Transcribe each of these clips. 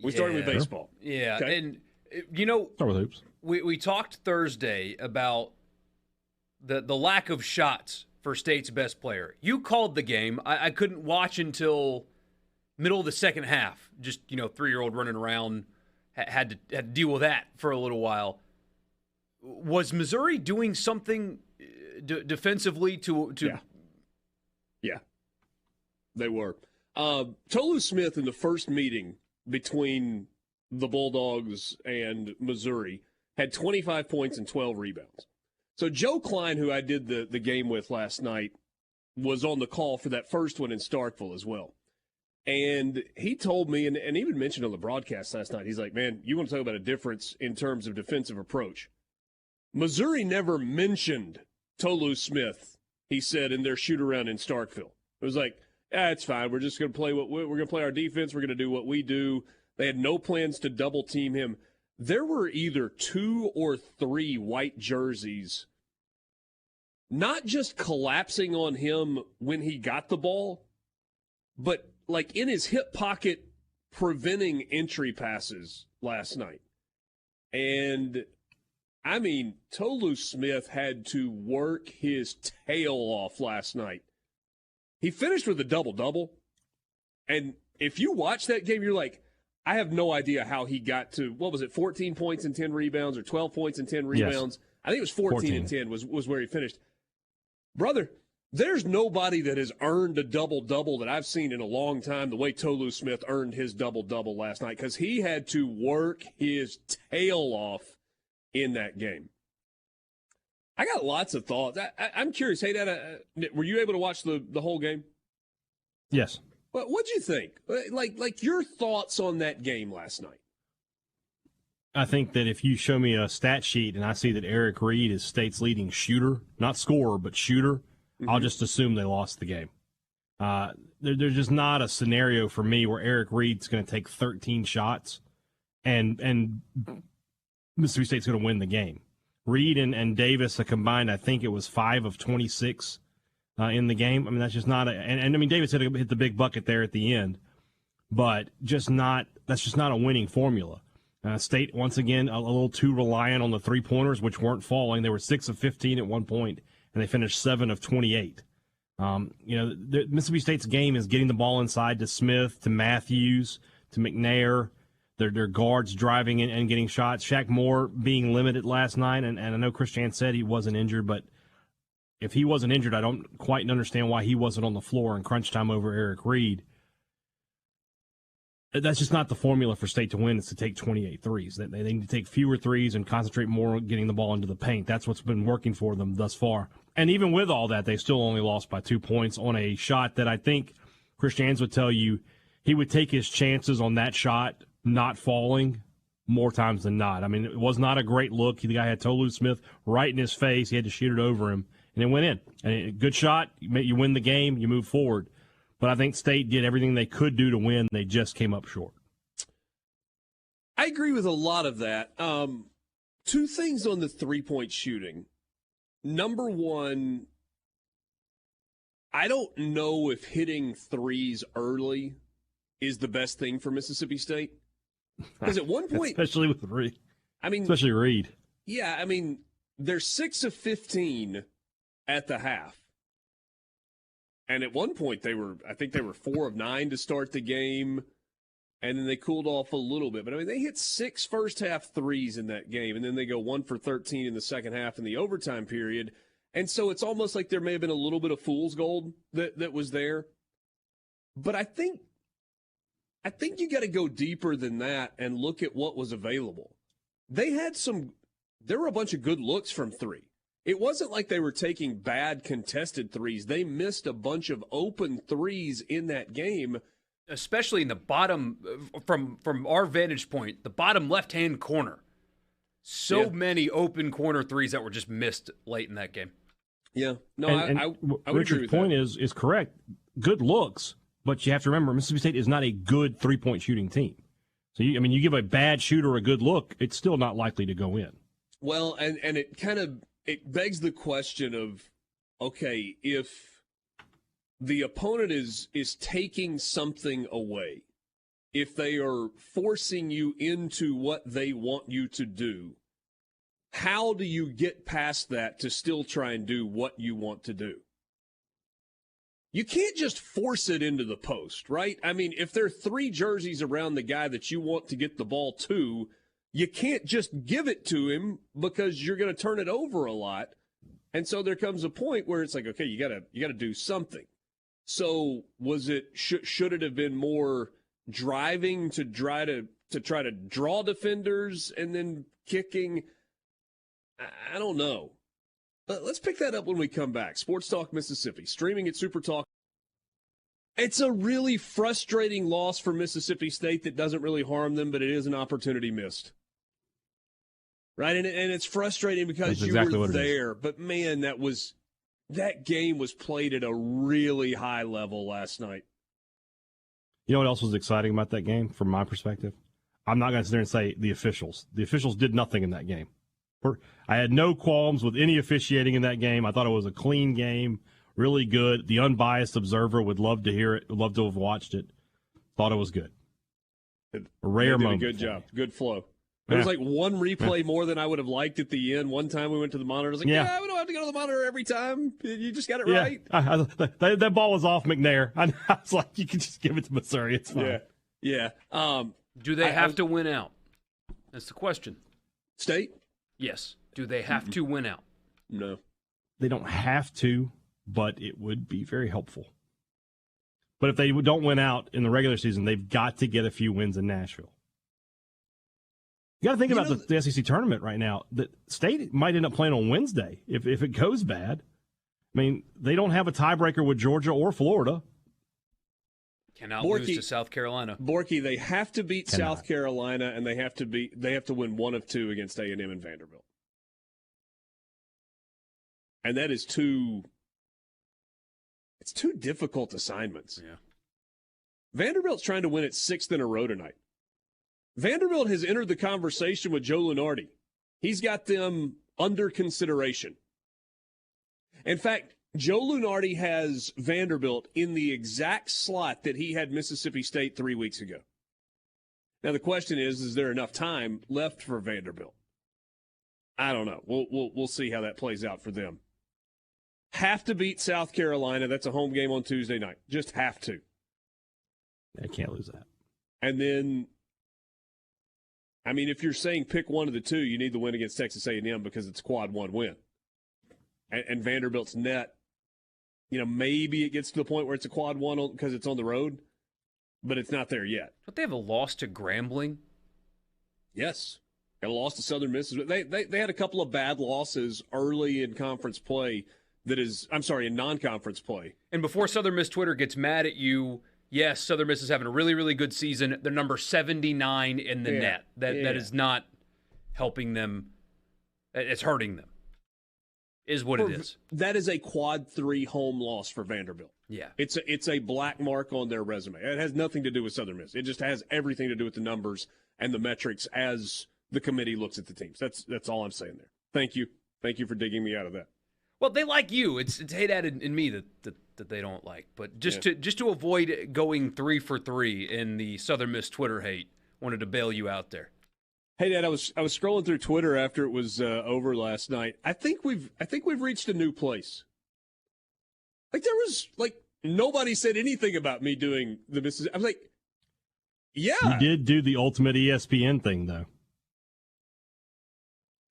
We started with baseball. Yeah, okay. and Start with hoops. We talked Thursday about the lack of shots for State's best player. You called the game. I couldn't watch until middle of the second half. Just 3-year-old running around, had to deal with that for a little while. Was Missouri doing something defensively to? Yeah, they were. Tolu Smith in the first meeting between the Bulldogs and Missouri had 25 points and 12 rebounds. So Joe Klein, who I did the game with last night, was on the call for that first one in Starkville as well. And he told me, and even mentioned on the broadcast last night, he's like, man, you want to talk about a difference in terms of defensive approach. Missouri never mentioned Tolu Smith, he said, in their shoot-around in Starkville. It was like, it's fine. We're just going to play we're going to play our defense. We're going to do what we do. They had no plans to double-team him. There were either 2 or 3 white jerseys not just collapsing on him when he got the ball, but like in his hip pocket preventing entry passes last night. And, I mean, Tolu Smith had to work his tail off last night. He finished with a double-double. And if you watch that game, you're like, I have no idea how he got to, 14 points and 10 rebounds or 12 points and 10 rebounds? Yes. I think it was 14 and 10 was where he finished. Brother, there's nobody that has earned a double-double that I've seen in a long time the way Tolu Smith earned his double-double last night, because he had to work his tail off in that game. I got lots of thoughts. I'm curious. Hey, Dad, were you able to watch the whole game? Yes. What'd you think? Like your thoughts on that game last night? I think that if you show me a stat sheet and I see that Eric Reed is State's leading shooter, not scorer, but shooter, I'll just assume they lost the game. There's just not a scenario for me where Eric Reed's going to take 13 shots and Mississippi State's going to win the game. Reed and Davis combined, I think it was 5 of 26 in the game. I mean, that's just not and I mean, Davis hit the big bucket there at the end, but that's just not a winning formula. State, once again, a little too reliant on the three-pointers, which weren't falling. They were 6 of 15 at one point, and they finished 7 of 28. Mississippi State's game is getting the ball inside to Smith, to Matthews, to McNair. Their guards driving in and getting shots. Shaq Moore being limited last night, and I know Christian said he wasn't injured, but if he wasn't injured, I don't quite understand why he wasn't on the floor in crunch time over Eric Reed. That's just not the formula for State to win, is to take 28 threes. They need to take fewer threes and concentrate more on getting the ball into the paint. That's what's been working for them thus far. And even with all that, they still only lost by 2 points on a shot that I think Christians would tell you he would take his chances on that shot not falling more times than not. I mean, it was not a great look. The guy had Tolu Smith right in his face. He had to shoot it over him, and it went in. And a good shot. You win the game. You move forward. But I think State did everything they could do to win. They just came up short. I agree with a lot of that. 2 things on the three-point shooting. Number one, I don't know if hitting threes early is the best thing for Mississippi State. Because at one point, especially with Reed. I mean, especially Reed. Yeah, I mean, they're 6 of 15 at the half. And at one point, I think they were 4 of 9 to start the game, and then they cooled off a little bit. But, I mean, they hit 6 first-half threes in that game, and then they go 1 for 13 in the second half in the overtime period. And so it's almost like there may have been a little bit of fool's gold that was there. But I think you got to go deeper than that and look at what was available. There were a bunch of good looks from 3. It wasn't like they were taking bad contested threes. They missed a bunch of open threes in that game. Especially in the bottom, from our vantage point, the bottom left-hand corner. Many open corner threes that were just missed late in that game. Yeah. No, I would Richard's agree with point that. is correct. Good looks, but you have to remember Mississippi State is not a good three-point shooting team. So, you give a bad shooter a good look, it's still not likely to go in. Well, and it begs the question of, okay, if the opponent is taking something away, if they are forcing you into what they want you to do, how do you get past that to still try and do what you want to do? You can't just force it into the post, right? I mean, if there are 3 jerseys around the guy that you want to get the ball to, you can't just give it to him because you're going to turn it over a lot. And so there comes a point where it's like, okay, you gotta do something. So was it should it have been more driving to try to draw defenders and then kicking? I don't know. But let's pick that up when we come back. Sports Talk Mississippi, streaming at SuperTalk. It's a really frustrating loss for Mississippi State that doesn't really harm them, but it is an opportunity missed. Right? And it's frustrating because you were there. But, man, that game was played at a really high level last night. You know what else was exciting about that game from my perspective? I'm not going to sit there and say the officials. The officials did nothing in that game. I had no qualms with any officiating in that game. I thought it was a clean game, really good. The unbiased observer would love to hear it, would love to have watched it. Thought it was good. A rare moment. Good job. Good flow. There was like one replay more than I would have liked at the end. One time we went to the monitor. I was like, yeah, we don't have to go to the monitor every time. You just got it right. That ball was off McNair. I was like, you can just give it to Missouri. It's fine. Yeah. Do they have to win out? That's the question. State? Yes. Do they have to win out? No. They don't have to, but it would be very helpful. But if they don't win out in the regular season, they've got to get a few wins in Nashville. You got to think about the SEC tournament right now. The State might end up playing on Wednesday if it goes bad. I mean, they don't have a tiebreaker with Georgia or Florida. Cannot lose to South Carolina. Borky, they have to beat South Carolina, and they have to win one of 2 against A&M and Vanderbilt. And that is two difficult assignments. Yeah. Vanderbilt's trying to win its 6th in a row tonight. Vanderbilt has entered the conversation with Joe Lunardi. He's got them under consideration. In fact, Joe Lunardi has Vanderbilt in the exact slot that he had Mississippi State 3 weeks ago. Now, the question is there enough time left for Vanderbilt? I don't know. We'll see how that plays out for them. Have to beat South Carolina. That's a home game on Tuesday night. Just have to. They can't lose that. And then, I mean, if you're saying pick one of the 2, you need the win against Texas A&M because it's quad 1 win. And Vanderbilt's net, maybe it gets to the point where it's a quad 1 because it's on the road, but it's not there yet. But they have a loss to Grambling. Yes. Got a loss to Southern Miss. They had a couple of bad losses early in conference play in non-conference play. And before Southern Miss Twitter gets mad at you, yes, Southern Miss is having a really, really good season. They're number 79 in the net. That is not helping them. It's hurting them, is what it is. That is a quad 3 home loss for Vanderbilt. Yeah. It's a black mark on their resume. It has nothing to do with Southern Miss. It just has everything to do with the numbers and the metrics as the committee looks at the teams. That's all I'm saying there. Thank you. Thank you for digging me out of that. Well, they like you. It's hate in me that they don't like. But just to avoid going 3 for 3 in the Southern Miss Twitter hate, wanted to bail you out there. Hey, Dad, I was scrolling through Twitter after it was over last night. I think we've reached a new place. Like there was nobody said anything about me doing the Mississippi. I was like, yeah, you did do the ultimate ESPN thing though.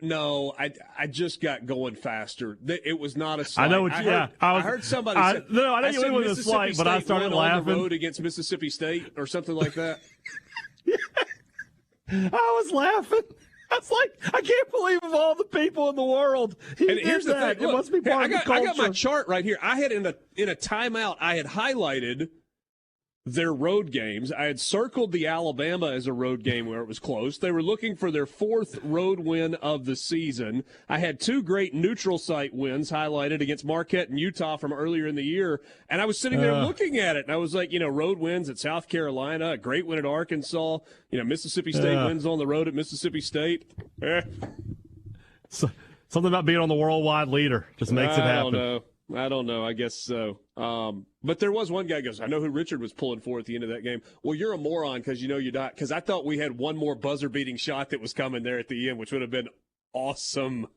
No, I just got going faster. It was not a slight. I know what I heard somebody say. No, I know you went with a slight, but I started laughing. On the road against Mississippi State or something like that. I was laughing. I was like, I can't believe of all the people in the world. Here's the thing. Look, it must be part of the culture. I got my chart right here. I had in a timeout, I had highlighted their road games. I had circled the Alabama as a road game where it was close. They were looking for their 4th road win of the season. I had 2 great neutral site wins highlighted against Marquette and Utah from earlier in the year. And I was sitting there looking at it, and I was like, road wins at South Carolina, a great win at Arkansas, Mississippi State wins on the road at Mississippi State. So, something about being on the worldwide leader just makes it happen. I don't know. I don't know. I guess so. But there was one guy who goes, I know who Richard was pulling for at the end of that game. Well, you're a moron because you know you're not. Because I thought we had one more buzzer-beating shot that was coming there at the end, which would have been awesome.